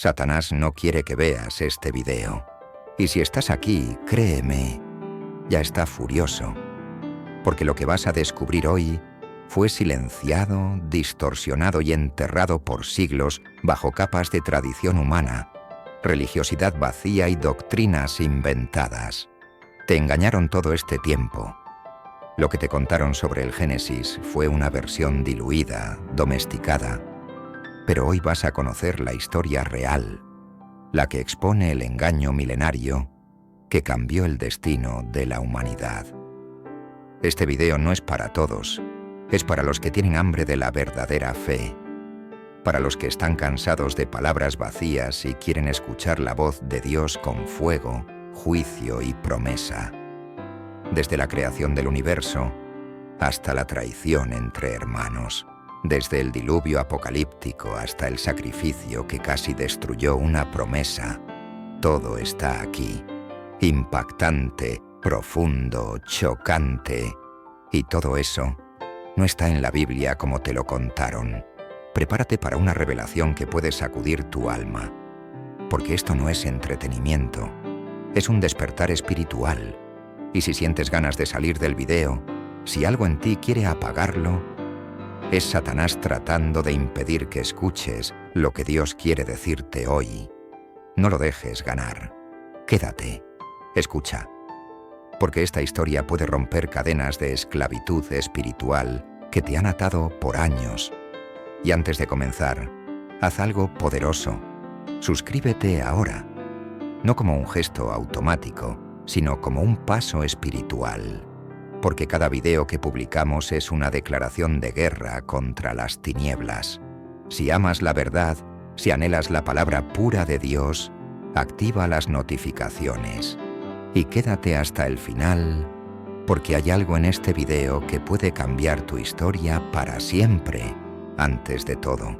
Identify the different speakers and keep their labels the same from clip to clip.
Speaker 1: Satanás no quiere que veas este video. Y si estás aquí, créeme, ya está furioso. Porque lo que vas a descubrir hoy fue silenciado, distorsionado y enterrado por siglos bajo capas de tradición humana, religiosidad vacía y doctrinas inventadas. Te engañaron todo este tiempo. Lo que te contaron sobre el Génesis fue una versión diluida, domesticada. Pero hoy vas a conocer la historia real, la que expone el engaño milenario que cambió el destino de la humanidad. Este video no es para todos, es para los que tienen hambre de la verdadera fe, para los que están cansados de palabras vacías y quieren escuchar la voz de Dios con fuego, juicio y promesa. Desde la creación del universo hasta la traición entre hermanos, desde el diluvio apocalíptico hasta el sacrificio que casi destruyó una promesa, todo está aquí, impactante, profundo, chocante, y todo eso no está en la Biblia como te lo contaron. Prepárate para una revelación que puede sacudir tu alma, porque esto no es entretenimiento, es un despertar espiritual. Y si sientes ganas de salir del video, si algo en ti quiere apagarlo, es Satanás tratando de impedir que escuches lo que Dios quiere decirte hoy. No lo dejes ganar. Quédate. Escucha. Porque esta historia puede romper cadenas de esclavitud espiritual que te han atado por años. Y antes de comenzar, haz algo poderoso. Suscríbete ahora. No como un gesto automático, sino como un paso espiritual, porque cada video que publicamos es una declaración de guerra contra las tinieblas. Si amas la verdad, si anhelas la palabra pura de Dios, activa las notificaciones y quédate hasta el final, porque hay algo en este video que puede cambiar tu historia para siempre. Antes de todo,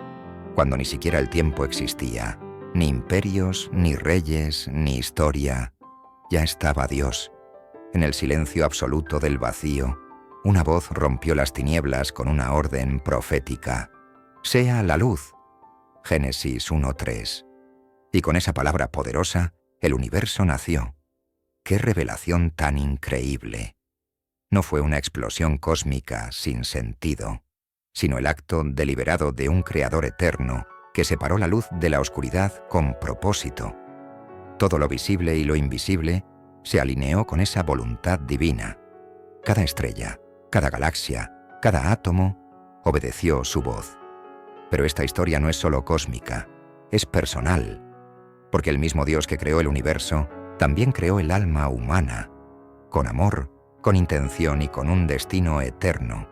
Speaker 1: cuando ni siquiera el tiempo existía, ni imperios, ni reyes, ni historia, ya estaba Dios. En el silencio absoluto del vacío, una voz rompió las tinieblas con una orden profética. Sea la luz. Génesis 1:3. Y con esa palabra poderosa, el universo nació. ¡Qué revelación tan increíble! No fue una explosión cósmica sin sentido, sino el acto deliberado de un creador eterno que separó la luz de la oscuridad con propósito. Todo lo visible y lo invisible se alineó con esa voluntad divina. Cada estrella, cada galaxia, cada átomo obedeció su voz. Pero esta historia no es solo cósmica, es personal, porque el mismo Dios que creó el universo también creó el alma humana, con amor, con intención y con un destino eterno.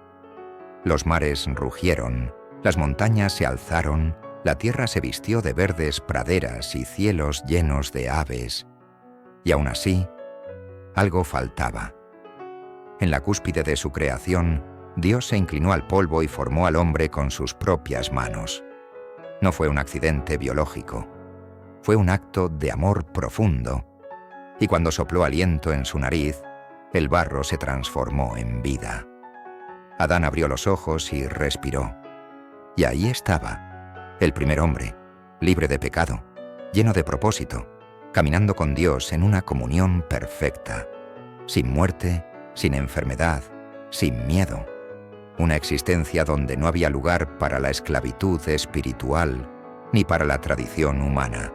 Speaker 1: Los mares rugieron, las montañas se alzaron, la tierra se vistió de verdes praderas y cielos llenos de aves. Y aún así, algo faltaba. En la cúspide de su creación, Dios se inclinó al polvo y formó al hombre con sus propias manos. No fue un accidente biológico, fue un acto de amor profundo. Y cuando sopló aliento en su nariz, el barro se transformó en vida. Adán abrió los ojos y respiró. Y ahí estaba, el primer hombre, libre de pecado, lleno de propósito, caminando con Dios en una comunión perfecta, sin muerte, sin enfermedad, sin miedo. Una existencia donde no había lugar para la esclavitud espiritual ni para la tradición humana.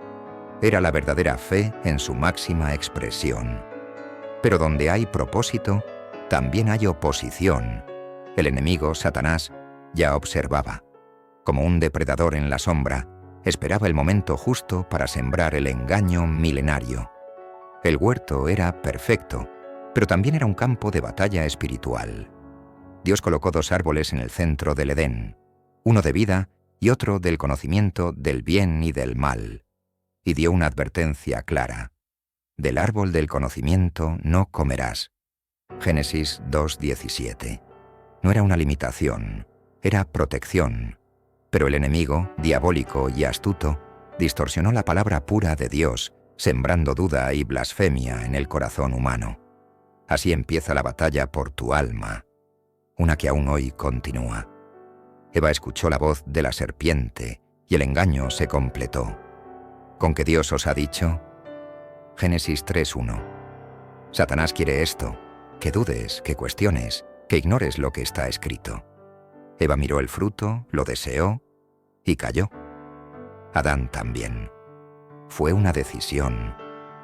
Speaker 1: Era la verdadera fe en su máxima expresión. Pero donde hay propósito, también hay oposición. El enemigo, Satanás, ya observaba. Como un depredador en la sombra, esperaba el momento justo para sembrar el engaño milenario. El huerto era perfecto, pero también era un campo de batalla espiritual. Dios colocó dos árboles en el centro del Edén, uno de vida y otro del conocimiento del bien y del mal, y dio una advertencia clara. Del árbol del conocimiento no comerás. Génesis 2:17. No era una limitación, era protección. Pero el enemigo, diabólico y astuto, distorsionó la palabra pura de Dios, sembrando duda y blasfemia en el corazón humano. Así empieza la batalla por tu alma, una que aún hoy continúa. Eva escuchó la voz de la serpiente y el engaño se completó. ¿Con qué Dios os ha dicho? Génesis 3:1. Satanás quiere esto, que dudes, que cuestiones, que ignores lo que está escrito. Eva miró el fruto, lo deseó y cayó. Adán también. Fue una decisión,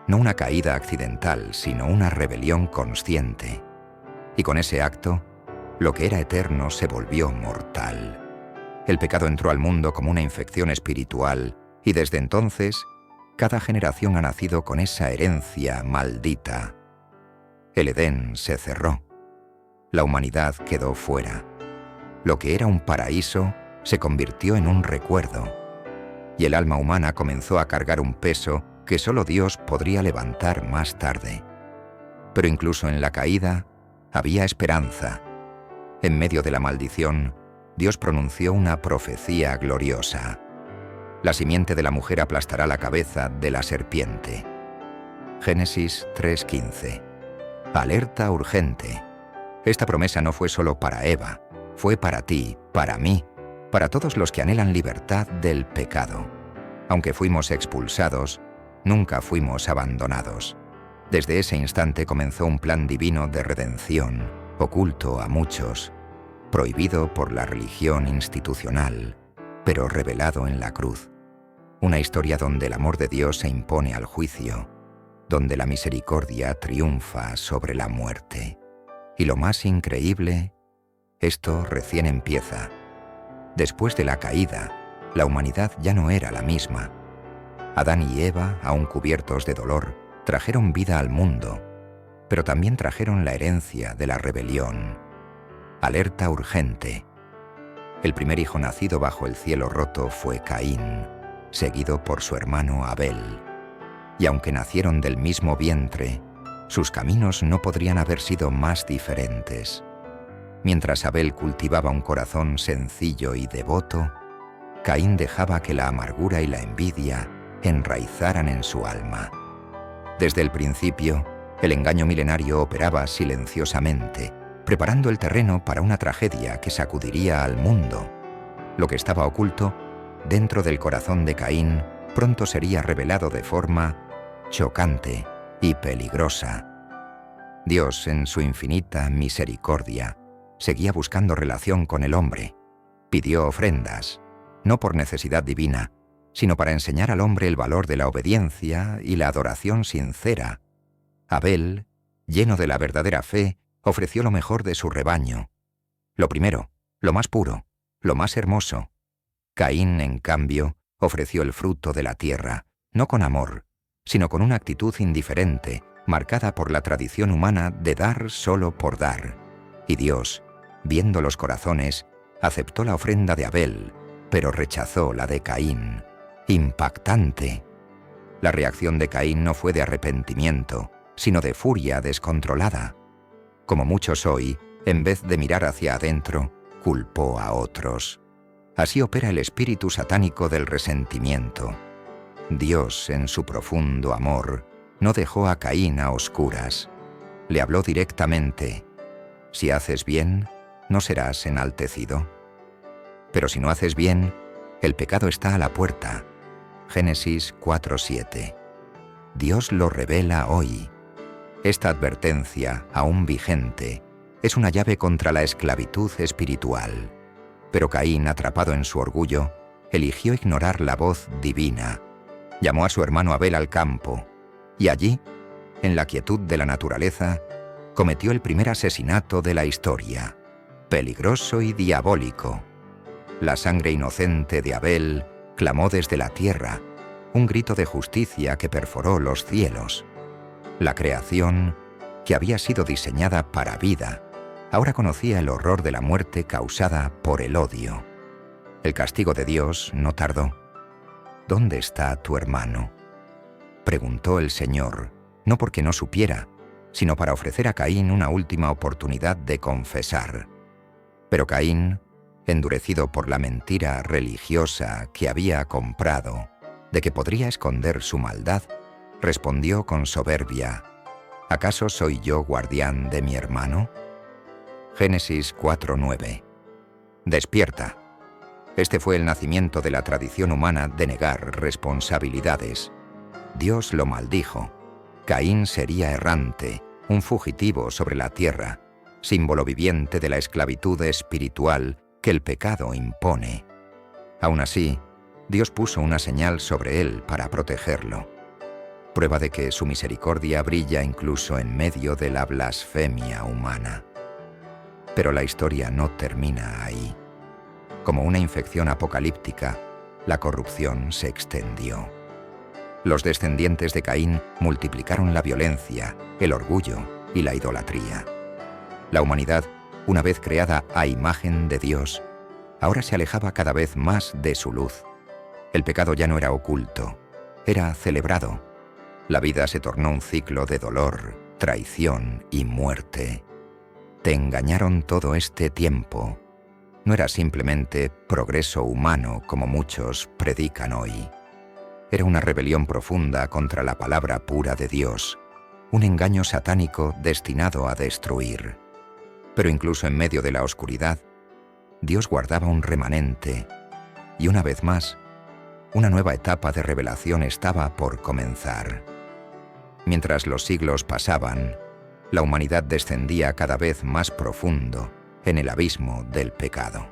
Speaker 1: no una caída accidental, sino una rebelión consciente. Y con ese acto, lo que era eterno se volvió mortal. El pecado entró al mundo como una infección espiritual y desde entonces, cada generación ha nacido con esa herencia maldita. El Edén se cerró. La humanidad quedó fuera. Lo que era un paraíso se convirtió en un recuerdo. Y el alma humana comenzó a cargar un peso que solo Dios podría levantar más tarde. Pero incluso en la caída había esperanza. En medio de la maldición, Dios pronunció una profecía gloriosa. La simiente de la mujer aplastará la cabeza de la serpiente. Génesis 3:15. Alerta urgente. Esta promesa no fue solo para Eva, fue para ti, para mí, para todos los que anhelan libertad del pecado. Aunque fuimos expulsados, nunca fuimos abandonados. Desde ese instante comenzó un plan divino de redención, oculto a muchos, prohibido por la religión institucional, pero revelado en la cruz. Una historia donde el amor de Dios se impone al juicio, donde la misericordia triunfa sobre la muerte. Y lo más increíble, esto recién empieza. Después de la caída, la humanidad ya no era la misma. Adán y Eva, aún cubiertos de dolor, trajeron vida al mundo, pero también trajeron la herencia de la rebelión. Alerta urgente. El primer hijo nacido bajo el cielo roto fue Caín, seguido por su hermano Abel. Y aunque nacieron del mismo vientre, sus caminos no podrían haber sido más diferentes. Mientras Abel cultivaba un corazón sencillo y devoto, Caín dejaba que la amargura y la envidia enraizaran en su alma. Desde el principio, el engaño milenario operaba silenciosamente, preparando el terreno para una tragedia que sacudiría al mundo. Lo que estaba oculto dentro del corazón de Caín pronto sería revelado de forma chocante y peligrosa. Dios, en su infinita misericordia, seguía buscando relación con el hombre. Pidió ofrendas, no por necesidad divina, sino para enseñar al hombre el valor de la obediencia y la adoración sincera. Abel, lleno de la verdadera fe, ofreció lo mejor de su rebaño. Lo primero, lo más puro, lo más hermoso. Caín, en cambio, ofreció el fruto de la tierra, no con amor, sino con una actitud indiferente, marcada por la tradición humana de dar solo por dar. Y Dios, viendo los corazones, aceptó la ofrenda de Abel, pero rechazó la de Caín. Impactante. La reacción de Caín no fue de arrepentimiento, sino de furia descontrolada. Como muchos hoy, en vez de mirar hacia adentro, culpó a otros. Así opera el espíritu satánico del resentimiento. Dios, en su profundo amor, no dejó a Caín a oscuras. Le habló directamente: si haces bien, no serás enaltecido. Pero si no haces bien, el pecado está a la puerta. Génesis 4:7. Dios lo revela hoy. Esta advertencia, aún vigente, es una llave contra la esclavitud espiritual. Pero Caín, atrapado en su orgullo, eligió ignorar la voz divina. Llamó a su hermano Abel al campo, y allí, en la quietud de la naturaleza, cometió el primer asesinato de la historia, peligroso y diabólico. La sangre inocente de Abel clamó desde la tierra, un grito de justicia que perforó los cielos. La creación, que había sido diseñada para vida, ahora conocía el horror de la muerte causada por el odio. El castigo de Dios no tardó. ¿Dónde está tu hermano?, preguntó el Señor, no porque no supiera, sino para ofrecer a Caín una última oportunidad de confesar. Pero Caín, endurecido por la mentira religiosa que había comprado, de que podría esconder su maldad, respondió con soberbia: ¿acaso soy yo guardián de mi hermano? Génesis 4:9. Despierta. Este fue el nacimiento de la tradición humana de negar responsabilidades. Dios lo maldijo. Caín sería errante, un fugitivo sobre la tierra, símbolo viviente de la esclavitud espiritual que el pecado impone. Aún así, Dios puso una señal sobre él para protegerlo. Prueba de que su misericordia brilla incluso en medio de la blasfemia humana. Pero la historia no termina ahí. Como una infección apocalíptica, la corrupción se extendió. Los descendientes de Caín multiplicaron la violencia, el orgullo y la idolatría. La humanidad, una vez creada a imagen de Dios, ahora se alejaba cada vez más de su luz. El pecado ya no era oculto, era celebrado. La vida se tornó un ciclo de dolor, traición y muerte. Te engañaron todo este tiempo. No era simplemente progreso humano como muchos predican hoy. Era una rebelión profunda contra la palabra pura de Dios, un engaño satánico destinado a destruir. Pero incluso en medio de la oscuridad, Dios guardaba un remanente, y una vez más, una nueva etapa de revelación estaba por comenzar. Mientras los siglos pasaban, la humanidad descendía cada vez más profundo en el abismo del pecado.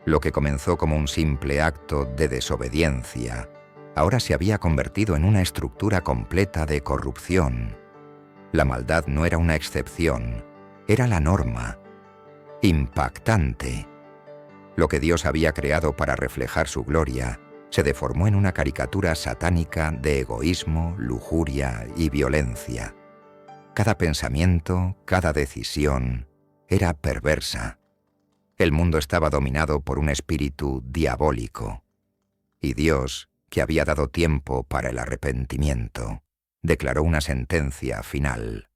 Speaker 1: Lo que comenzó como un simple acto de desobediencia, ahora se había convertido en una estructura completa de corrupción. La maldad no era una excepción, era la norma. Impactante. Lo que Dios había creado para reflejar su gloria se deformó en una caricatura satánica de egoísmo, lujuria y violencia. Cada pensamiento, cada decisión, era perversa. El mundo estaba dominado por un espíritu diabólico. Y Dios, que había dado tiempo para el arrepentimiento, declaró una sentencia final.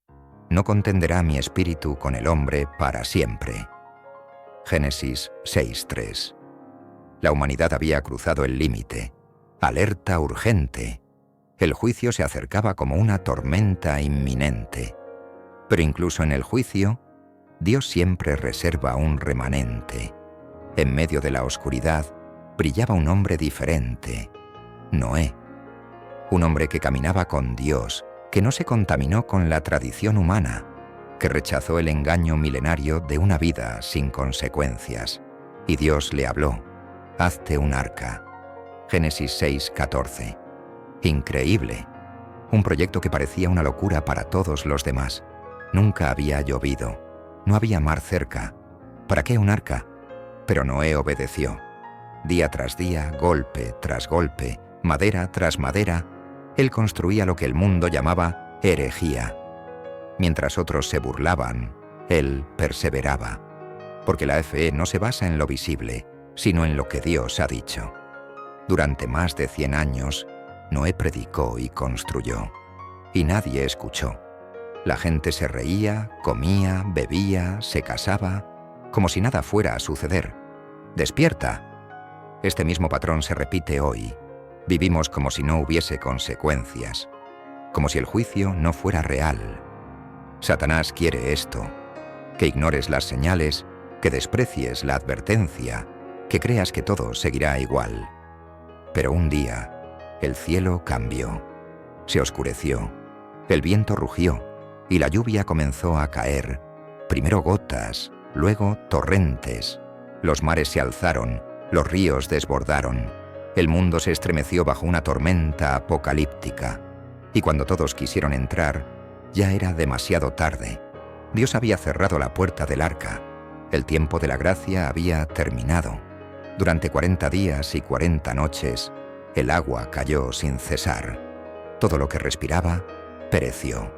Speaker 1: No contenderá mi espíritu con el hombre para siempre. Génesis 6:3. La humanidad había cruzado el límite. Alerta urgente. El juicio se acercaba como una tormenta inminente. Pero incluso en el juicio, Dios siempre reserva un remanente. En medio de la oscuridad, brillaba un hombre diferente. Noé. Un hombre que caminaba con Dios, que no se contaminó con la tradición humana, que rechazó el engaño milenario de una vida sin consecuencias. Y Dios le habló: hazte un arca. Génesis 6:14. Increíble. Un proyecto que parecía una locura para todos los demás. Nunca había llovido. No había mar cerca. ¿Para qué un arca? Pero Noé obedeció. Día tras día, golpe tras golpe, madera tras madera, él construía lo que el mundo llamaba herejía. Mientras otros se burlaban, él perseveraba. Porque la fe no se basa en lo visible, sino en lo que Dios ha dicho. Durante más de 100 años, Noé predicó y construyó. Y nadie escuchó. La gente se reía, comía, bebía, se casaba, como si nada fuera a suceder. ¡Despierta! Este mismo patrón se repite hoy. Vivimos como si no hubiese consecuencias, como si el juicio no fuera real. Satanás quiere esto, que ignores las señales, que desprecies la advertencia, que creas que todo seguirá igual. Pero un día, el cielo cambió, se oscureció, el viento rugió y la lluvia comenzó a caer, primero gotas, luego torrentes. Los mares se alzaron, los ríos desbordaron, el mundo se estremeció bajo una tormenta apocalíptica. Y cuando todos quisieron entrar, ya era demasiado tarde. Dios había cerrado la puerta del arca. El tiempo de la gracia había terminado. Durante 40 días y 40 noches, el agua cayó sin cesar. Todo lo que respiraba pereció.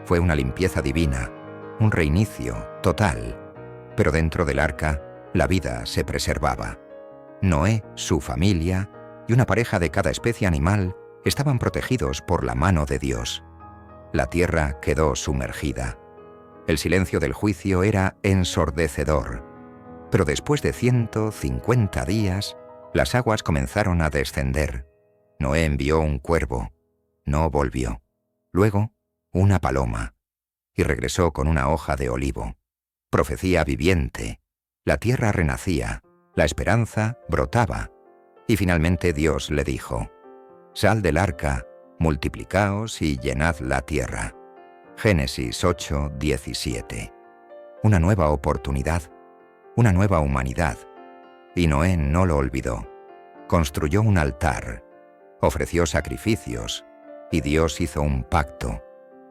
Speaker 1: Fue una limpieza divina, un reinicio total. Pero dentro del arca, la vida se preservaba. Noé, su familia y una pareja de cada especie animal estaban protegidos por la mano de Dios. La tierra quedó sumergida. El silencio del juicio era ensordecedor. Pero después de 150 días, las aguas comenzaron a descender. Noé envió un cuervo. No volvió. Luego, una paloma. Y regresó con una hoja de olivo. Profecía viviente. La tierra renacía. La esperanza brotaba, y finalmente Dios le dijo: «Sal del arca, multiplicaos y llenad la tierra». Génesis 8:17. Una nueva oportunidad, una nueva humanidad. Y Noé no lo olvidó. Construyó un altar, ofreció sacrificios, y Dios hizo un pacto.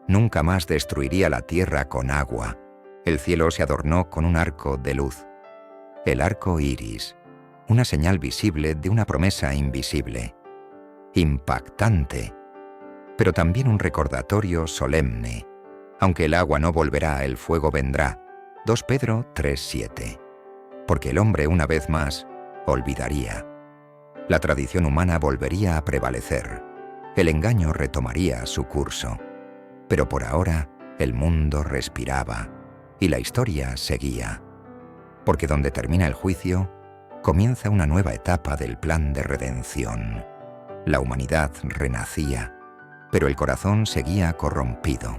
Speaker 1: Nunca más destruiría la tierra con agua. El cielo se adornó con un arco de luz. El arco iris, una señal visible de una promesa invisible. Impactante, pero también un recordatorio solemne. Aunque el agua no volverá, el fuego vendrá. 2 Pedro 3:7. Porque el hombre una vez más olvidaría. La tradición humana volvería a prevalecer. El engaño retomaría su curso. Pero por ahora el mundo respiraba y la historia seguía. Porque donde termina el juicio, comienza una nueva etapa del plan de redención. La humanidad renacía, pero el corazón seguía corrompido.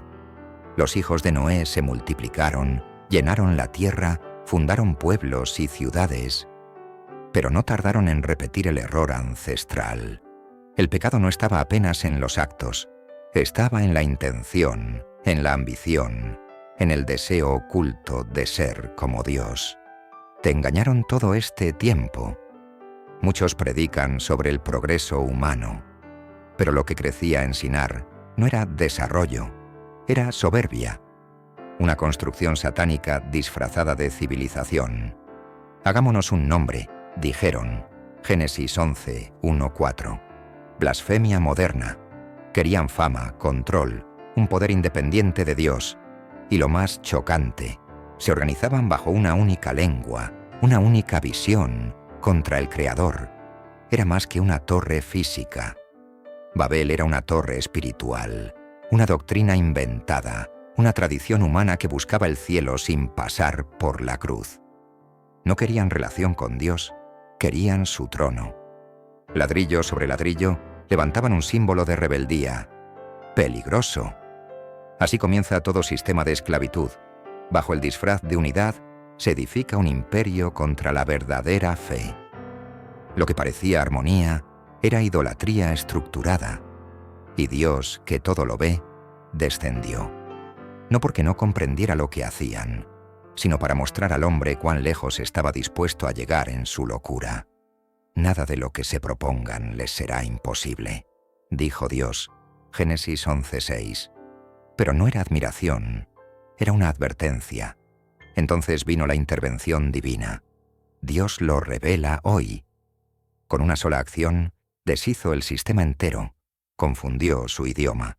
Speaker 1: Los hijos de Noé se multiplicaron, llenaron la tierra, fundaron pueblos y ciudades, pero no tardaron en repetir el error ancestral. El pecado no estaba apenas en los actos, estaba en la intención, en la ambición, en el deseo oculto de ser como Dios. Te engañaron todo este tiempo. Muchos predican sobre el progreso humano, pero lo que crecía en Sinar no era desarrollo, era soberbia, una construcción satánica disfrazada de civilización. Hagámonos un nombre, dijeron. Génesis 11:1-4. Blasfemia moderna. Querían fama, control, un poder independiente de Dios. Y lo más chocante, se organizaban bajo una única lengua, una única visión, contra el Creador. Era más que una torre física. Babel era una torre espiritual, una doctrina inventada, una tradición humana que buscaba el cielo sin pasar por la cruz. No querían relación con Dios, querían su trono. Ladrillo sobre ladrillo, levantaban un símbolo de rebeldía. Peligroso. Así comienza todo sistema de esclavitud. Bajo el disfraz de unidad, se edifica un imperio contra la verdadera fe. Lo que parecía armonía era idolatría estructurada. Y Dios, que todo lo ve, descendió. No porque no comprendiera lo que hacían, sino para mostrar al hombre cuán lejos estaba dispuesto a llegar en su locura. Nada de lo que se propongan les será imposible, dijo Dios. Génesis 11:6. Pero no era admiración, era una advertencia. Entonces vino la intervención divina. Dios lo revela hoy. Con una sola acción, deshizo el sistema entero, confundió su idioma.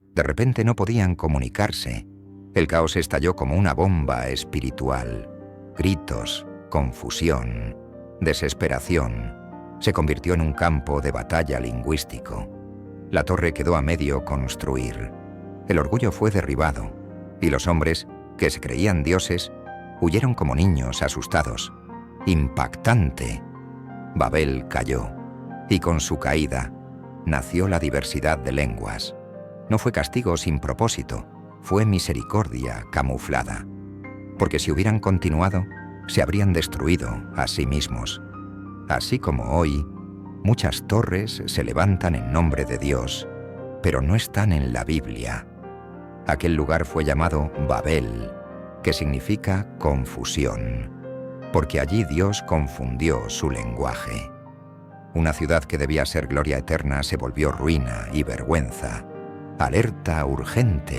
Speaker 1: De repente no podían comunicarse. El caos estalló como una bomba espiritual. Gritos, confusión, desesperación. Se convirtió en un campo de batalla lingüístico. La torre quedó a medio construir. El orgullo fue derribado, y los hombres, que se creían dioses, huyeron como niños asustados. Impactante. Babel cayó, y con su caída nació la diversidad de lenguas. No fue castigo sin propósito, fue misericordia camuflada. Porque si hubieran continuado, se habrían destruido a sí mismos. Así como hoy, muchas torres se levantan en nombre de Dios, pero no están en la Biblia. Aquel lugar fue llamado Babel, que significa confusión, porque allí Dios confundió su lenguaje. Una ciudad que debía ser gloria eterna se volvió ruina y vergüenza. Alerta urgente.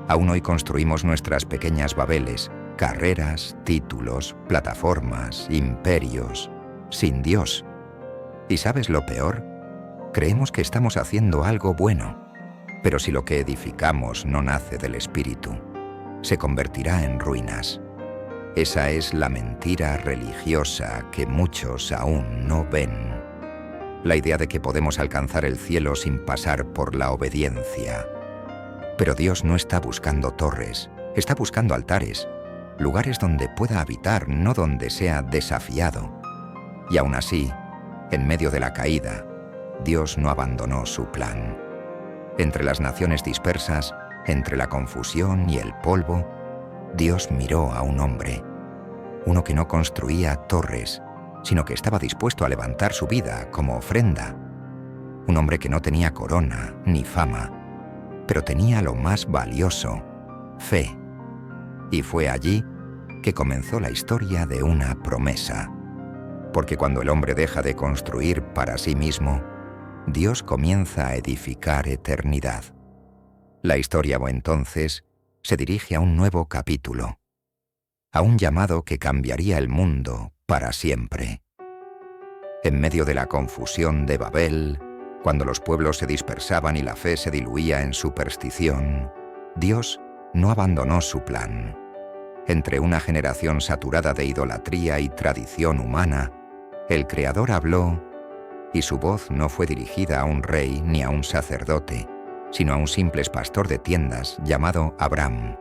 Speaker 1: Aún hoy construimos nuestras pequeñas Babeles, carreras, títulos, plataformas, imperios, sin Dios. ¿Y sabes lo peor? Creemos que estamos haciendo algo bueno, pero si lo que edificamos no nace del Espíritu, se convertirá en ruinas. Esa es la mentira religiosa que muchos aún no ven. La idea de que podemos alcanzar el cielo sin pasar por la obediencia. Pero Dios no está buscando torres, está buscando altares, lugares donde pueda habitar, no donde sea desafiado. Y aún así, en medio de la caída, Dios no abandonó su plan. Entre las naciones dispersas, entre la confusión y el polvo, Dios miró a un hombre, uno que no construía torres, sino que estaba dispuesto a levantar su vida como ofrenda. Un hombre que no tenía corona ni fama, pero tenía lo más valioso, fe. Y fue allí que comenzó la historia de una promesa. Porque cuando el hombre deja de construir para sí mismo, Dios comienza a edificar eternidad. La historia entonces se dirige a un nuevo capítulo, a un llamado que cambiaría el mundo para siempre. En medio de la confusión de Babel, cuando los pueblos se dispersaban y la fe se diluía en superstición, Dios no abandonó su plan. Entre una generación saturada de idolatría y tradición humana, el Creador habló, y su voz no fue dirigida a un rey ni a un sacerdote, sino a un simple pastor de tiendas llamado Abram.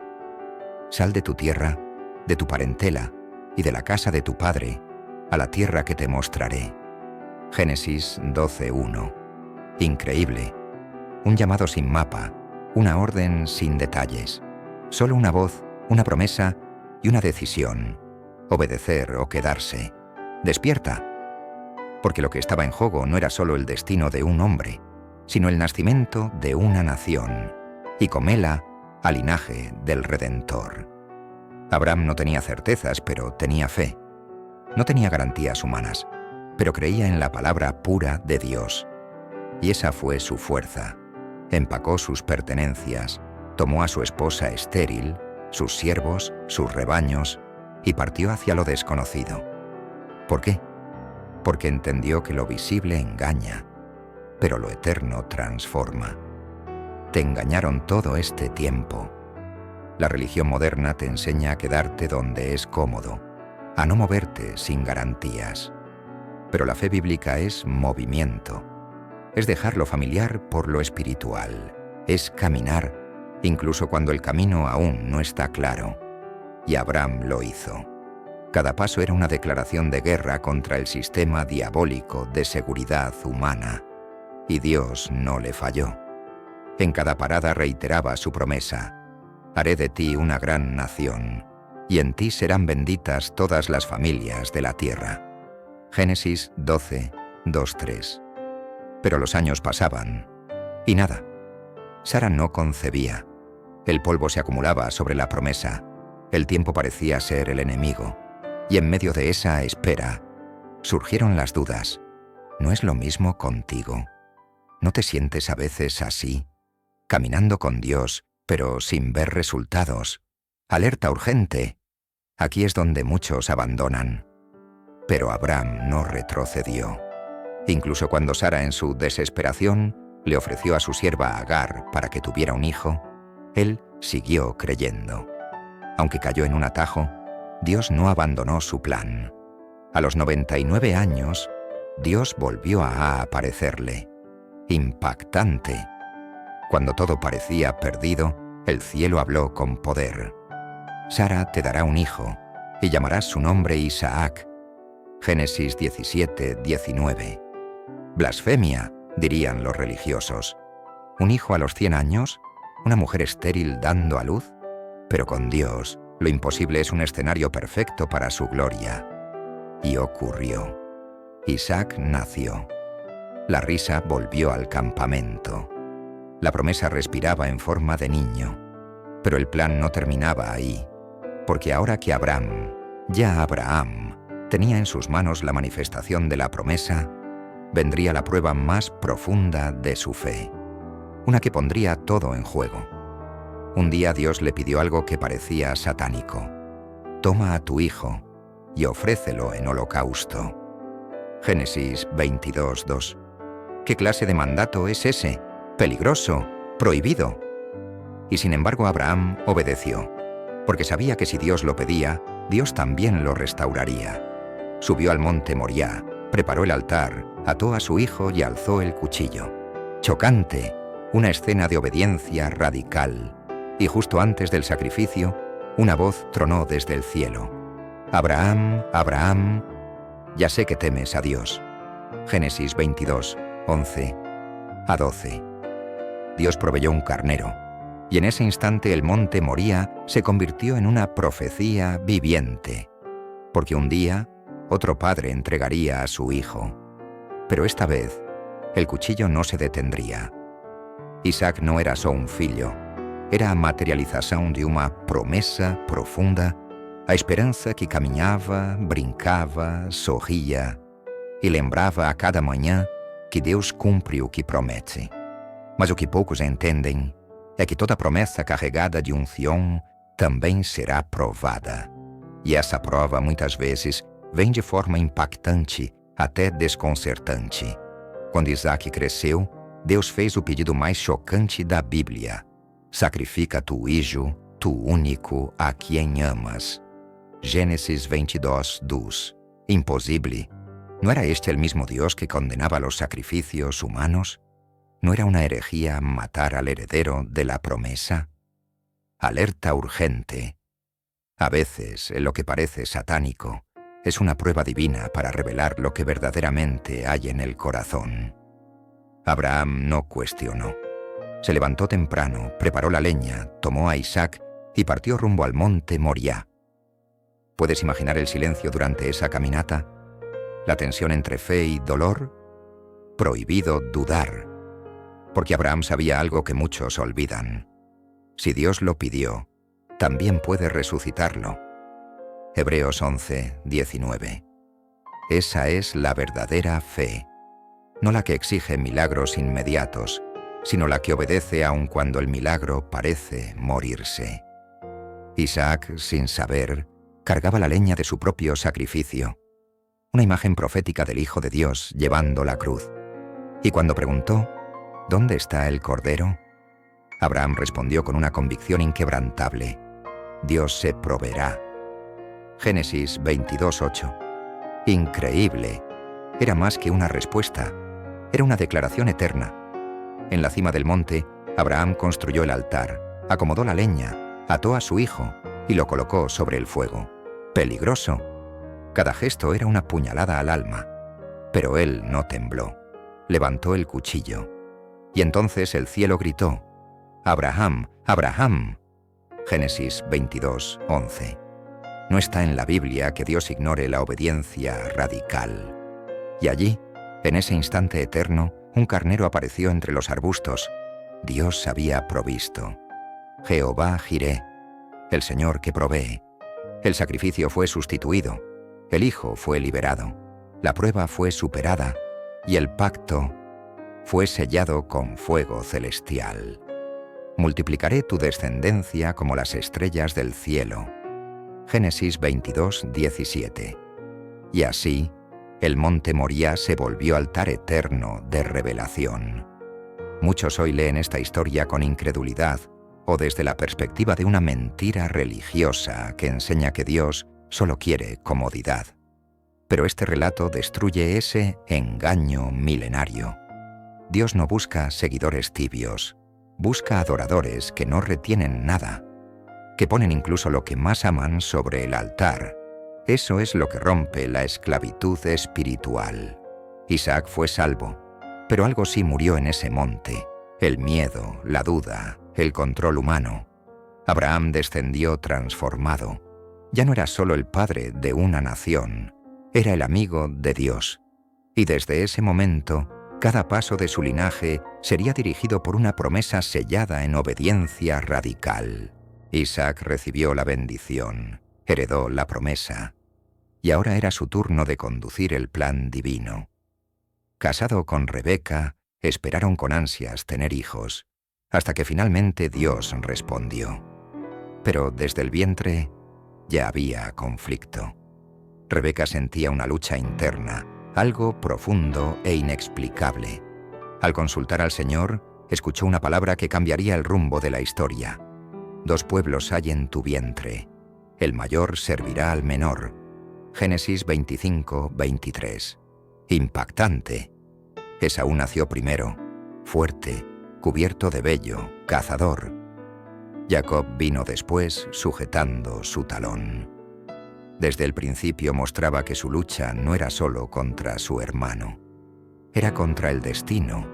Speaker 1: Sal de tu tierra, de tu parentela y de la casa de tu padre, a la tierra que te mostraré. Génesis 12:1. Increíble. Un llamado sin mapa, una orden sin detalles. Solo una voz, una promesa y una decisión. Obedecer o quedarse. Despierta. Porque lo que estaba en juego no era solo el destino de un hombre, sino el nacimiento de una nación, y con ella al linaje del Redentor. Abraham no tenía certezas, pero tenía fe. No tenía garantías humanas, pero creía en la palabra pura de Dios. Y esa fue su fuerza. Empacó sus pertenencias, tomó a su esposa estéril, sus siervos, sus rebaños, y partió hacia lo desconocido. ¿Por qué? Porque entendió que lo visible engaña, pero lo eterno transforma. Te engañaron todo este tiempo. La religión moderna te enseña a quedarte donde es cómodo, a no moverte sin garantías. Pero la fe bíblica es movimiento. Es dejar lo familiar por lo espiritual. Es caminar, incluso cuando el camino aún no está claro. Y Abraham lo hizo. Cada paso era una declaración de guerra contra el sistema diabólico de seguridad humana. Y Dios no le falló. En cada parada reiteraba su promesa: haré de ti una gran nación, y en ti serán benditas todas las familias de la tierra. Génesis 12:2-3. Pero los años pasaban, y nada. Sara no concebía. El polvo se acumulaba sobre la promesa. El tiempo parecía ser el enemigo. Y en medio de esa espera, surgieron las dudas. ¿No es lo mismo contigo? ¿No te sientes a veces así? Caminando con Dios, pero sin ver resultados. Alerta urgente. Aquí es donde muchos abandonan. Pero Abraham no retrocedió. Incluso cuando Sara, en su desesperación, le ofreció a su sierva Agar para que tuviera un hijo, él siguió creyendo. Aunque cayó en un atajo, Dios no abandonó su plan. A los 99 años, Dios volvió a aparecerle. Impactante. Cuando todo parecía perdido, el cielo habló con poder. Sara te dará un hijo, y llamarás su nombre Isaac. Génesis 17:19. Blasfemia, dirían los religiosos. ¿Un hijo a los 100 años? ¿Una mujer estéril dando a luz? Pero con Dios, lo imposible es un escenario perfecto para su gloria. Y ocurrió. Isaac nació. La risa volvió al campamento. La promesa respiraba en forma de niño. Pero el plan no terminaba ahí, porque ahora que Abraham, tenía en sus manos la manifestación de la promesa, vendría la prueba más profunda de su fe, una que pondría todo en juego. Un día Dios le pidió algo que parecía satánico: toma a tu hijo y ofrécelo en holocausto. Génesis 22:2. ¿Qué clase de mandato es ese? Peligroso, prohibido. Y sin embargo Abraham obedeció, porque sabía que si Dios lo pedía, Dios también lo restauraría. Subió al monte Moriah, preparó el altar, ató a su hijo y alzó el cuchillo. Chocante, una escena de obediencia radical. Y justo antes del sacrificio, una voz tronó desde el cielo: Abraham, Abraham, ya sé que temes a Dios. Génesis 22:11-12. Dios proveyó un carnero, y en ese instante el monte Moriah se convirtió en una profecía viviente, porque un día otro padre entregaría a su hijo. Pero esta vez, el cuchillo no se detendría. Isaac no era só un filho, era a materialização de uma promessa profunda, a esperança que caminhava, brincava, sorria e lembrava a cada manhã que Deus cumpre o que promete. Mas o que poucos entendem é que toda promessa carregada de unção também será provada. E essa prova, muitas vezes, vem de forma impactante, até desconcertante. Quando Isaac cresceu, Deus fez o pedido mais chocante da Bíblia. Sacrifica tu hijo, tu único, a quem amas. Gênesis 22:2. Imposible. ¿No era este el mismo Dios que condenaba los sacrificios humanos? ¿No era una herejía matar al heredero de la promesa? Alerta urgente. A veces, lo que parece satánico es una prueba divina para revelar lo que verdaderamente hay en el corazón. Abraham no cuestionó. Se levantó temprano, preparó la leña, tomó a Isaac y partió rumbo al monte Moriah. ¿Puedes imaginar el silencio durante esa caminata? ¿La tensión entre fe y dolor? Prohibido dudar, porque Abraham sabía algo que muchos olvidan. Si Dios lo pidió, también puede resucitarlo. Hebreos 11:19. Esa es la verdadera fe, no la que exige milagros inmediatos, sino la que obedece aun cuando el milagro parece morirse. Isaac, sin saber, cargaba la leña de su propio sacrificio, una imagen profética del Hijo de Dios llevando la cruz. Y cuando preguntó, ¿dónde está el Cordero?, Abraham respondió con una convicción inquebrantable: Dios se proveerá. Génesis 22:8. Increíble. Era más que una respuesta, era una declaración eterna. En la cima del monte, Abraham construyó el altar, acomodó la leña, ató a su hijo y lo colocó sobre el fuego. Peligroso. Cada gesto era una puñalada al alma. Pero él no tembló. Levantó el cuchillo. Y entonces el cielo gritó: Abraham, Abraham. Génesis 22:11. No está en la Biblia que Dios ignore la obediencia radical. Y allí, en ese instante eterno, un carnero apareció entre los arbustos. Dios había provisto. Jehová Jireh, el Señor que provee. El sacrificio fue sustituido. El hijo fue liberado. La prueba fue superada. Y el pacto fue sellado con fuego celestial. Multiplicaré tu descendencia como las estrellas del cielo. Génesis 22:17. Y así, el monte Moriah se volvió altar eterno de revelación. Muchos hoy leen esta historia con incredulidad o desde la perspectiva de una mentira religiosa que enseña que Dios solo quiere comodidad. Pero este relato destruye ese engaño milenario. Dios no busca seguidores tibios, busca adoradores que no retienen nada, que ponen incluso lo que más aman sobre el altar. Eso es lo que rompe la esclavitud espiritual. Isaac fue salvo, pero algo sí murió en ese monte: el miedo, la duda, el control humano. Abraham descendió transformado. Ya no era solo el padre de una nación, era el amigo de Dios. Y desde ese momento, cada paso de su linaje sería dirigido por una promesa sellada en obediencia radical. Isaac recibió la bendición, heredó la promesa, y ahora era su turno de conducir el plan divino. Casado con Rebeca, esperaron con ansias tener hijos, hasta que finalmente Dios respondió. Pero desde el vientre ya había conflicto. Rebeca sentía una lucha interna, algo profundo e inexplicable. Al consultar al Señor, escuchó una palabra que cambiaría el rumbo de la historia. 2 pueblos hay en tu vientre. El mayor servirá al menor. Génesis 25:23. Impactante. Esaú nació primero, fuerte, cubierto de vello, cazador. Jacob vino después, sujetando su talón. Desde el principio mostraba que su lucha no era solo contra su hermano. Era contra el destino,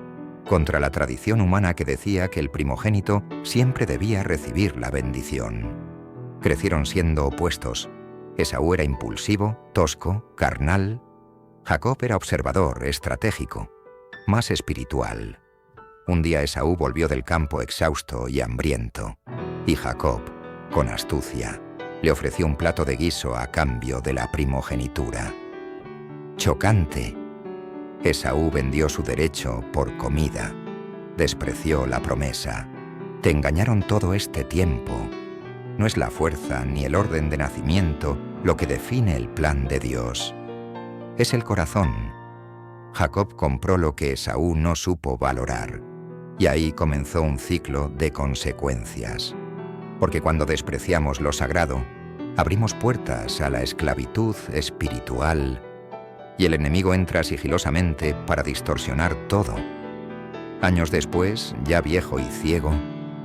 Speaker 1: contra la tradición humana que decía que el primogénito siempre debía recibir la bendición. Crecieron siendo opuestos. Esaú era impulsivo, tosco, carnal. Jacob era observador, estratégico, más espiritual. Un día Esaú volvió del campo exhausto y hambriento, y Jacob, con astucia, le ofreció un plato de guiso a cambio de la primogenitura. Chocante. Esaú vendió su derecho por comida. Despreció la promesa. Te engañaron todo este tiempo. No es la fuerza ni el orden de nacimiento lo que define el plan de Dios. Es el corazón. Jacob compró lo que Esaú no supo valorar. Y ahí comenzó un ciclo de consecuencias. Porque cuando despreciamos lo sagrado, abrimos puertas a la esclavitud espiritual y el enemigo entra sigilosamente para distorsionar todo. Años después, ya viejo y ciego,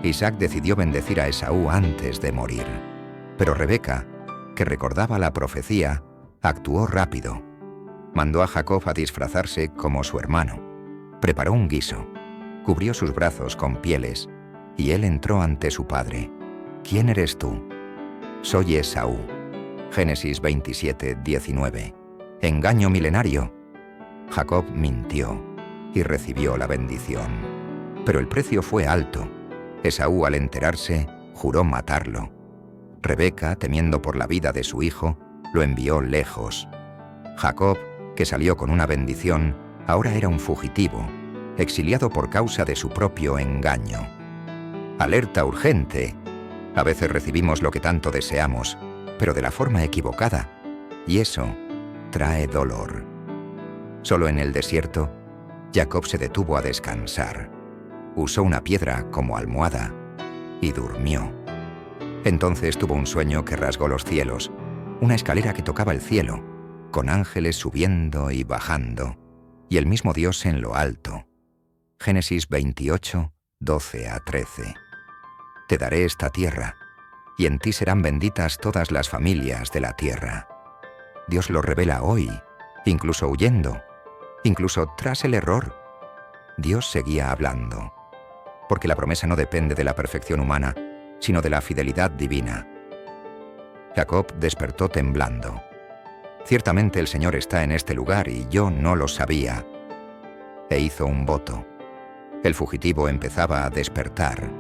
Speaker 1: Isaac decidió bendecir a Esaú antes de morir. Pero Rebeca, que recordaba la profecía, actuó rápido. Mandó a Jacob a disfrazarse como su hermano. Preparó un guiso, cubrió sus brazos con pieles, y él entró ante su padre. ¿Quién eres tú? Soy Esaú. Génesis 27, 19. Engaño milenario. Jacob mintió y recibió la bendición. Pero el precio fue alto. Esaú, al enterarse, juró matarlo. Rebeca, temiendo por la vida de su hijo, lo envió lejos. Jacob, que salió con una bendición, ahora era un fugitivo, exiliado por causa de su propio engaño. Alerta urgente. A veces recibimos lo que tanto deseamos, pero de la forma equivocada, y eso trae dolor. Solo en el desierto, Jacob se detuvo a descansar. Usó una piedra como almohada y durmió. Entonces tuvo un sueño que rasgó los cielos, una escalera que tocaba el cielo, con ángeles subiendo y bajando, y el mismo Dios en lo alto. Génesis 28, 12 a 13. Te daré esta tierra, y en ti serán benditas todas las familias de la tierra. Dios lo revela hoy, incluso huyendo, incluso tras el error. Dios seguía hablando, porque la promesa no depende de la perfección humana, sino de la fidelidad divina. Jacob despertó temblando. Ciertamente el Señor está en este lugar y yo no lo sabía. E hizo un voto. El fugitivo empezaba a despertar.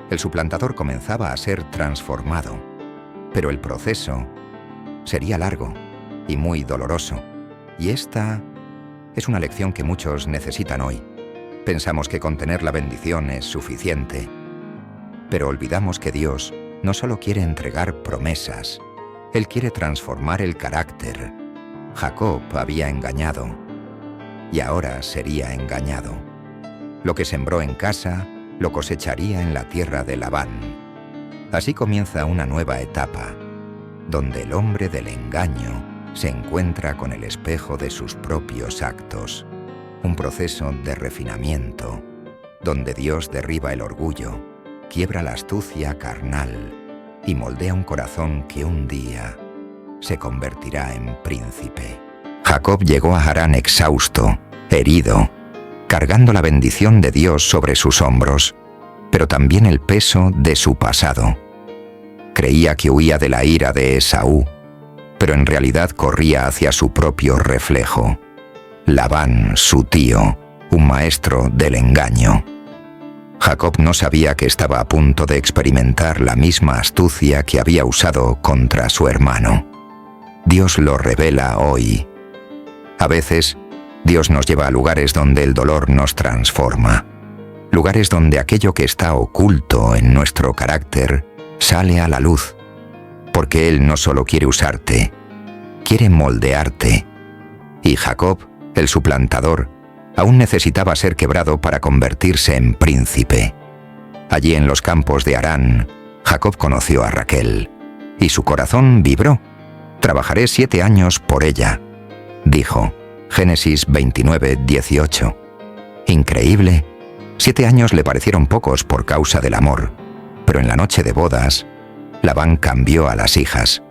Speaker 1: El suplantador comenzaba a ser transformado. Pero el proceso sería largo y muy doloroso. Y esta es una lección que muchos necesitan hoy. Pensamos que con tener la bendición es suficiente. Pero olvidamos que Dios no solo quiere entregar promesas, Él quiere transformar el carácter. Jacob había engañado y ahora sería engañado. Lo que sembró en casa, lo cosecharía en la tierra de Labán. Así comienza una nueva etapa, donde el hombre del engaño se encuentra con el espejo de sus propios actos. Un proceso de refinamiento, donde Dios derriba el orgullo, quiebra la astucia carnal y moldea un corazón que un día se convertirá en príncipe. Jacob llegó a Harán exhausto, herido, cargando la bendición de Dios sobre sus hombros, pero también el peso de su pasado. Creía que huía de la ira de Esaú, pero en realidad corría hacia su propio reflejo. Labán, su tío, un maestro del engaño. Jacob no sabía que estaba a punto de experimentar la misma astucia que había usado contra su hermano. Dios lo revela hoy. A veces, Dios nos lleva a lugares donde el dolor nos transforma. Lugares donde aquello que está oculto en nuestro carácter sale a la luz. Porque Él no solo quiere usarte, quiere moldearte. Y Jacob, el suplantador, aún necesitaba ser quebrado para convertirse en príncipe. Allí en los campos de Harán, Jacob conoció a Raquel, y su corazón vibró. «Trabajaré 7 años por ella», dijo. Génesis 29, 18. Increíble. 7 años le parecieron pocos por causa del amor, pero en la noche de bodas, Labán cambió a las hijas.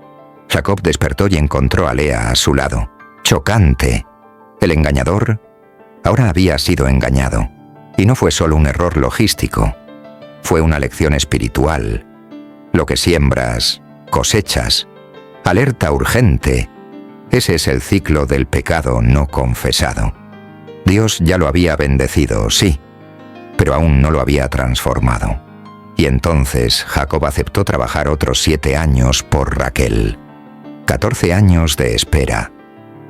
Speaker 1: Jacob despertó y encontró a Lea a su lado. Chocante. El engañador ahora había sido engañado, y no fue solo un error logístico, fue una lección espiritual. Lo que siembras, cosechas. Alerta urgente. Ese es el ciclo del pecado no confesado. Dios ya lo había bendecido, sí, pero aún no lo había transformado. Y entonces Jacob aceptó trabajar otros 7 años por Raquel. 14 años de espera,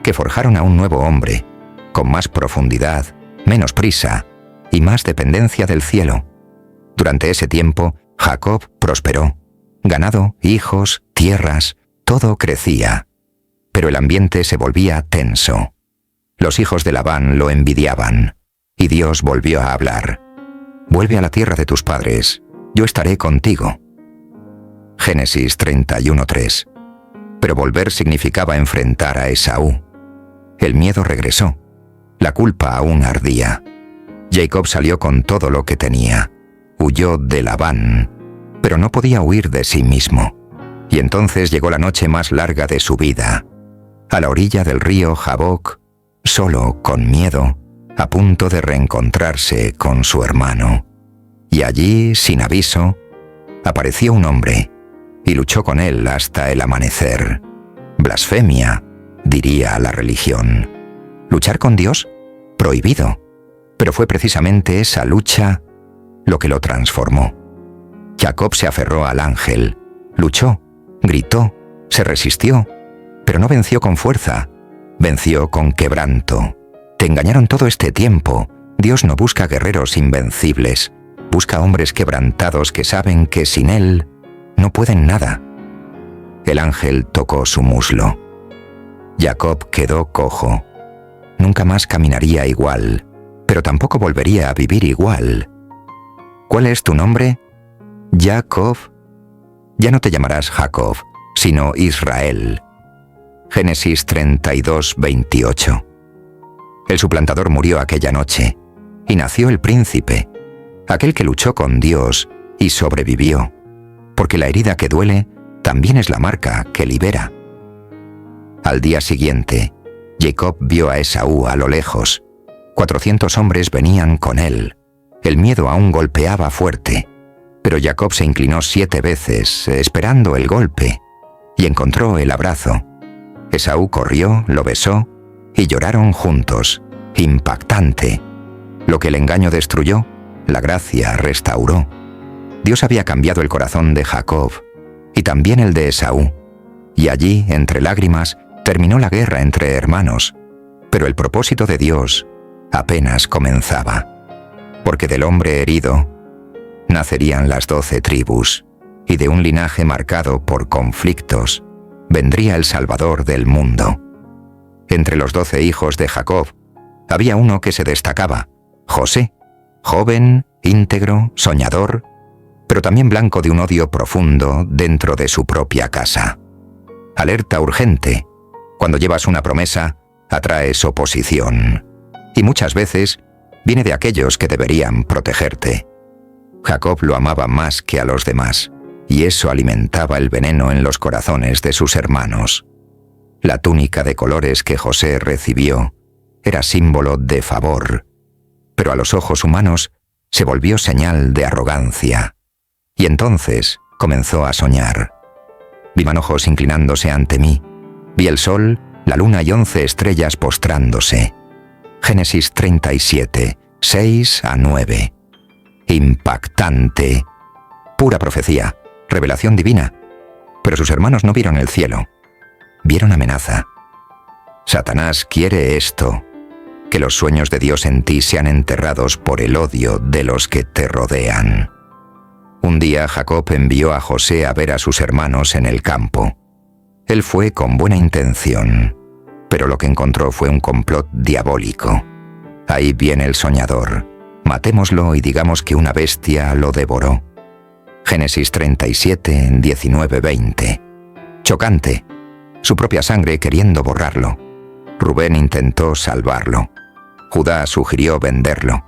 Speaker 1: que forjaron a un nuevo hombre, con más profundidad, menos prisa y más dependencia del cielo. Durante ese tiempo, Jacob prosperó. Ganado, hijos, tierras, todo crecía. Pero el ambiente se volvía tenso. Los hijos de Labán lo envidiaban, y Dios volvió a hablar. «Vuelve a la tierra de tus padres, yo estaré contigo». Génesis 31:3. Pero volver significaba enfrentar a Esaú. El miedo regresó. La culpa aún ardía. Jacob salió con todo lo que tenía. Huyó de Labán, pero no podía huir de sí mismo. Y entonces llegó la noche más larga de su vida. A la orilla del río Jaboc, solo, con miedo, a punto de reencontrarse con su hermano. Y allí, sin aviso, apareció un hombre y luchó con él hasta el amanecer. Blasfemia, diría la religión. ¿Luchar con Dios? Prohibido. Pero fue precisamente esa lucha lo que lo transformó. Jacob se aferró al ángel, luchó, gritó, se resistió, pero no venció con fuerza, venció con quebranto. Te engañaron todo este tiempo. Dios no busca guerreros invencibles, busca hombres quebrantados que saben que sin Él no pueden nada. El ángel tocó su muslo. Jacob quedó cojo. Nunca más caminaría igual, pero tampoco volvería a vivir igual. ¿Cuál es tu nombre? Jacob. Ya no te llamarás Jacob, sino Israel. Génesis 32:28. El suplantador murió aquella noche, y nació el príncipe, aquel que luchó con Dios y sobrevivió, porque la herida que duele también es la marca que libera. Al día siguiente, Jacob vio a Esaú a lo lejos. 400 hombres venían con él. El miedo aún golpeaba fuerte, pero Jacob se inclinó 7 veces, esperando el golpe, y encontró el abrazo. Esaú corrió, lo besó, y lloraron juntos. Impactante. Lo que el engaño destruyó, la gracia restauró. Dios había cambiado el corazón de Jacob, y también el de Esaú. Y allí, entre lágrimas, terminó la guerra entre hermanos. Pero el propósito de Dios apenas comenzaba. Porque del hombre herido nacerían las 12 tribus, y de un linaje marcado por conflictos vendría el Salvador del mundo. Entre los 12 hijos de Jacob había uno que se destacaba, José, joven, íntegro, soñador, pero también blanco de un odio profundo dentro de su propia casa. Alerta urgente. Cuando llevas una promesa, atraes oposición. Y muchas veces viene de aquellos que deberían protegerte. Jacob lo amaba más que a los demás, y eso alimentaba el veneno en los corazones de sus hermanos. La túnica de colores que José recibió era símbolo de favor, pero a los ojos humanos se volvió señal de arrogancia. Y entonces comenzó a soñar. Vi manojos inclinándose ante mí. Vi el sol, la luna y 11 estrellas postrándose. Génesis 37, 6-9. Impactante. Pura profecía, revelación divina. Pero sus hermanos no vieron el cielo. Vieron amenaza. Satanás quiere esto, que los sueños de Dios en ti sean enterrados por el odio de los que te rodean. Un día Jacob envió a José a ver a sus hermanos en el campo. Él fue con buena intención, pero lo que encontró fue un complot diabólico. Ahí viene el soñador. Matémoslo y digamos que una bestia lo devoró. Génesis 37, 19-20. Chocante. Su propia sangre queriendo borrarlo. Rubén intentó salvarlo. Judá sugirió venderlo.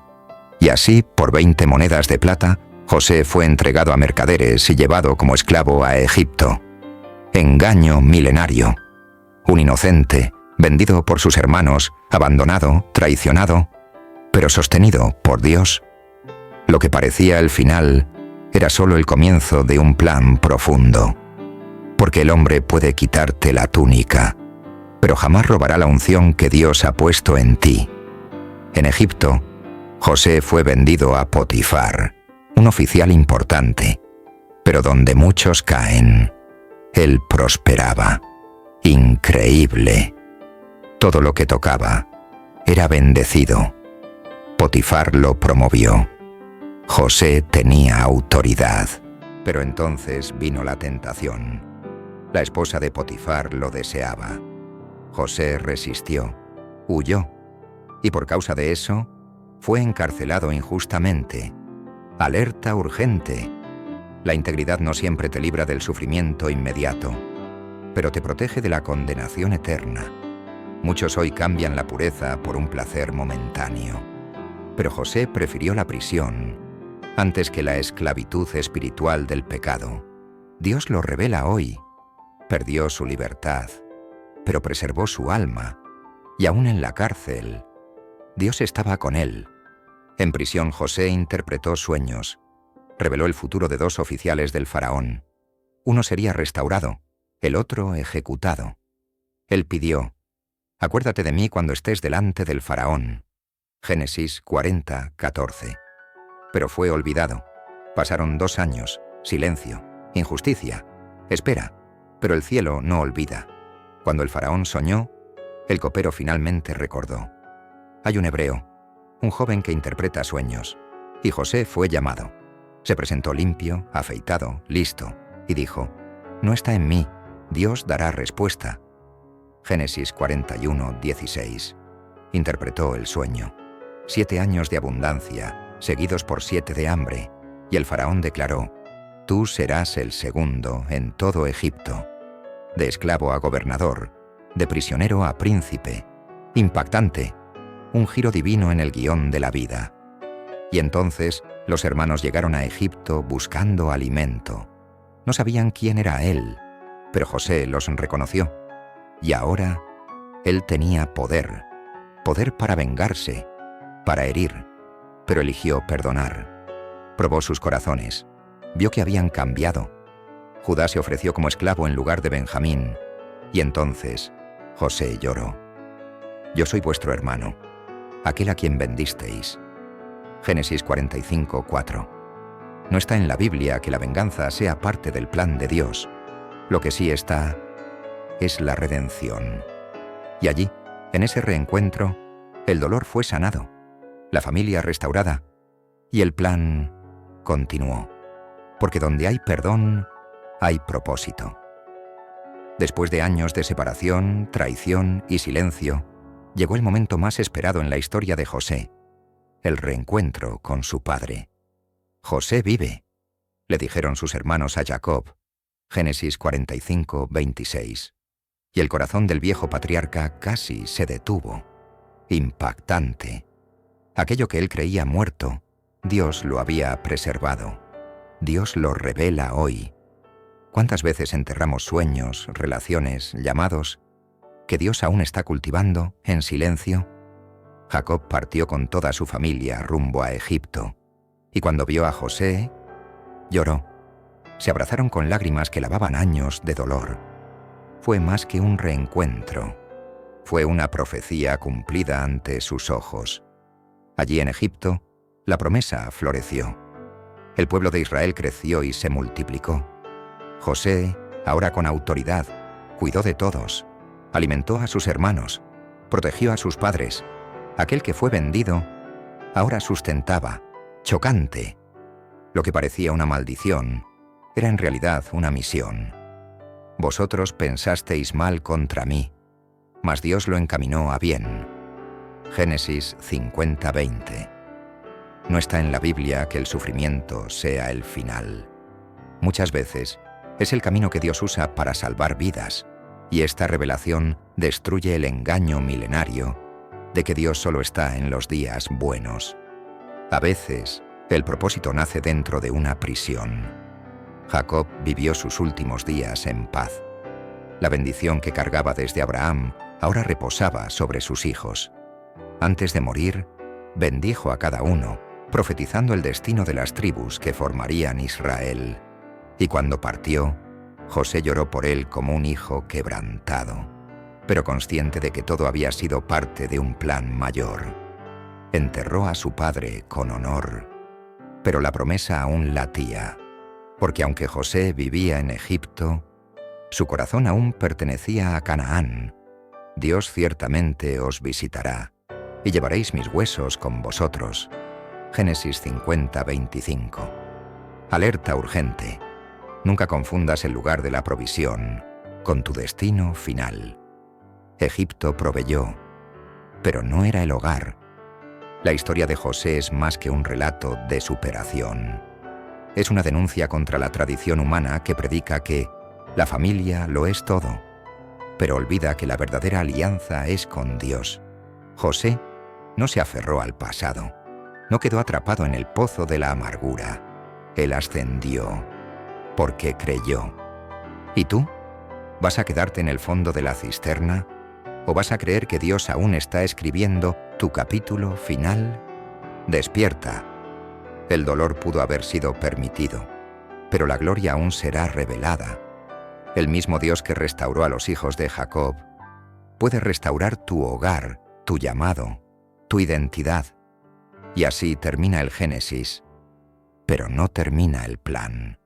Speaker 1: Y así, por 20 monedas de plata, José fue entregado a mercaderes y llevado como esclavo a Egipto. Engaño milenario. Un inocente, vendido por sus hermanos, abandonado, traicionado, pero sostenido por Dios. Lo que parecía el final era solo el comienzo de un plan profundo. porque el hombre puede quitarte la túnica, pero jamás robará la unción que Dios ha puesto en ti. En Egipto, José fue vendido a Potifar, un oficial importante, pero donde muchos caen, él prosperaba. Increíble. Todo lo que tocaba era bendecido. Potifar lo promovió. José tenía autoridad. Pero entonces vino la tentación. La esposa de Potifar lo deseaba. José resistió, huyó, y por causa de eso, fue encarcelado injustamente. Alerta urgente. La integridad no siempre te libra del sufrimiento inmediato, pero te protege de la condenación eterna. Muchos hoy cambian la pureza por un placer momentáneo, pero José prefirió la prisión antes que la esclavitud espiritual del pecado. Dios lo revela hoy. Perdió su libertad, pero preservó su alma, y aún en la cárcel, Dios estaba con él. En prisión José interpretó sueños, reveló el futuro de 2 oficiales del faraón. Uno sería restaurado, el otro ejecutado. Él pidió: «Acuérdate de mí cuando estés delante del faraón». Génesis 40:14. Pero fue olvidado. Pasaron 2 años, silencio, injusticia, espera, pero el cielo no olvida. Cuando el faraón soñó, el copero finalmente recordó. Hay un hebreo, un joven que interpreta sueños, y José fue llamado. Se presentó limpio, afeitado, listo, y dijo: «No está en mí, Dios dará respuesta». Génesis 41:16. Interpretó el sueño. 7 años de abundancia, seguidos por 7 de hambre, y el faraón declaró: «Tú serás el segundo en todo Egipto». De esclavo a gobernador, de prisionero a príncipe. Impactante, un giro divino en el guión de la vida. Y entonces los hermanos llegaron a Egipto buscando alimento. No sabían quién era él, pero José los reconoció. Y ahora él tenía poder, poder para vengarse, para herir, pero eligió perdonar. Probó sus corazones, vio que habían cambiado. Judá se ofreció como esclavo en lugar de Benjamín, y entonces José lloró. «Yo soy vuestro hermano, aquel a quien vendisteis». Génesis 45:4. No está en la Biblia que la venganza sea parte del plan de Dios. Lo que sí está es la redención. Y allí, en ese reencuentro, el dolor fue sanado, la familia restaurada, y el plan continuó. Porque donde hay perdón, hay propósito. Después de años de separación, traición y silencio, llegó el momento más esperado en la historia de José, el reencuentro con su padre. «José vive», le dijeron sus hermanos a Jacob. Génesis 45:26. Y el corazón del viejo patriarca casi se detuvo. Impactante. Aquello que él creía muerto, Dios lo había preservado. Dios lo revela hoy. ¿Cuántas veces enterramos sueños, relaciones, llamados, que Dios aún está cultivando en silencio? Jacob partió con toda su familia rumbo a Egipto, y cuando vio a José, lloró. Se abrazaron con lágrimas que lavaban años de dolor. Fue más que un reencuentro. Fue una profecía cumplida ante sus ojos. Allí en Egipto, la promesa floreció. El pueblo de Israel creció y se multiplicó. José, ahora con autoridad, cuidó de todos, alimentó a sus hermanos, protegió a sus padres. Aquel que fue vendido, ahora sustentaba, chocante. Lo que parecía una maldición, era en realidad una misión. Vosotros pensasteis mal contra mí, mas Dios lo encaminó a bien. Génesis 50:20. No está en la Biblia que el sufrimiento sea el final. Muchas veces es el camino que Dios usa para salvar vidas, y esta revelación destruye el engaño milenario de que Dios solo está en los días buenos. A veces, el propósito nace dentro de una prisión. Jacob vivió sus últimos días en paz. La bendición que cargaba desde Abraham ahora reposaba sobre sus hijos. Antes de morir, bendijo a cada uno, profetizando el destino de las tribus que formarían Israel. Y cuando partió, José lloró por él como un hijo quebrantado, pero consciente de que todo había sido parte de un plan mayor. Enterró a su padre con honor, pero la promesa aún latía, porque aunque José vivía en Egipto, su corazón aún pertenecía a Canaán. Dios ciertamente os visitará, y llevaréis mis huesos con vosotros. Génesis 50:25. Alerta urgente. Nunca confundas el lugar de la provisión con tu destino final. Egipto proveyó, pero no era el hogar. La historia de José es más que un relato de superación. Es una denuncia contra la tradición humana que predica que la familia lo es todo, pero olvida que la verdadera alianza es con Dios. José no se aferró al pasado, no quedó atrapado en el pozo de la amargura. Él ascendió porque creyó. ¿Y tú? ¿Vas a quedarte en el fondo de la cisterna? ¿O vas a creer que Dios aún está escribiendo tu capítulo final? Despierta. El dolor pudo haber sido permitido, pero la gloria aún será revelada. El mismo Dios que restauró a los hijos de Jacob puede restaurar tu hogar, tu llamado, tu identidad. Y así termina el Génesis, pero no termina el plan,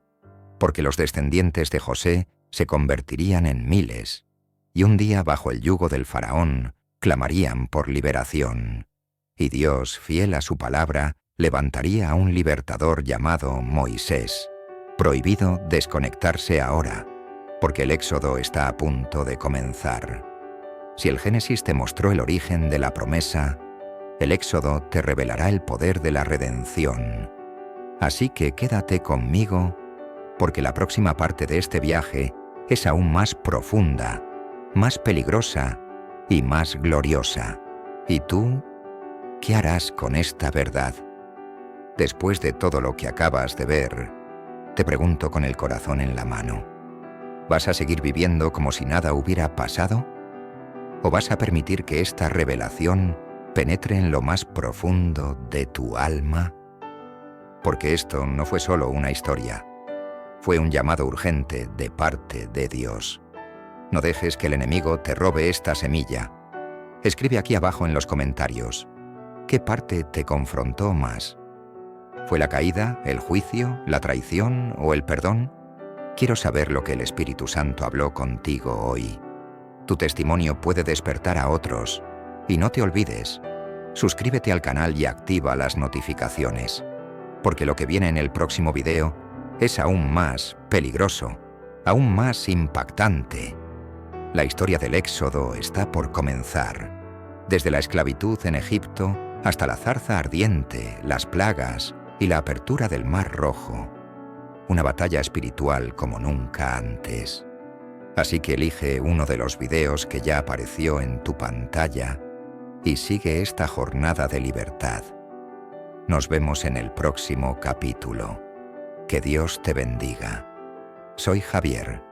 Speaker 1: porque los descendientes de José se convertirían en miles, y un día bajo el yugo del faraón clamarían por liberación, y Dios, fiel a su palabra, levantaría a un libertador llamado Moisés. Prohibido desconectarse ahora, porque el éxodo está a punto de comenzar. Si el Génesis te mostró el origen de la promesa, el éxodo te revelará el poder de la redención. Así que quédate conmigo, porque la próxima parte de este viaje es aún más profunda, más peligrosa y más gloriosa. ¿Y tú? ¿Qué harás con esta verdad? Después de todo lo que acabas de ver, te pregunto con el corazón en la mano, ¿vas a seguir viviendo como si nada hubiera pasado? ¿O vas a permitir que esta revelación penetre en lo más profundo de tu alma? Porque esto no fue solo una historia, fue un llamado urgente de parte de Dios. No dejes que el enemigo te robe esta semilla. Escribe aquí abajo en los comentarios, ¿qué parte te confrontó más? ¿Fue la caída, el juicio, la traición o el perdón? Quiero saber lo que el Espíritu Santo habló contigo hoy. Tu testimonio puede despertar a otros. Y no te olvides, suscríbete al canal y activa las notificaciones, porque lo que viene en el próximo video es aún más peligroso, aún más impactante. La historia del Éxodo está por comenzar, desde la esclavitud en Egipto hasta la zarza ardiente, las plagas y la apertura del Mar Rojo. Una batalla espiritual como nunca antes. Así que elige uno de los videos que ya apareció en tu pantalla y sigue esta jornada de libertad. Nos vemos en el próximo capítulo. Que Dios te bendiga. Soy Javier.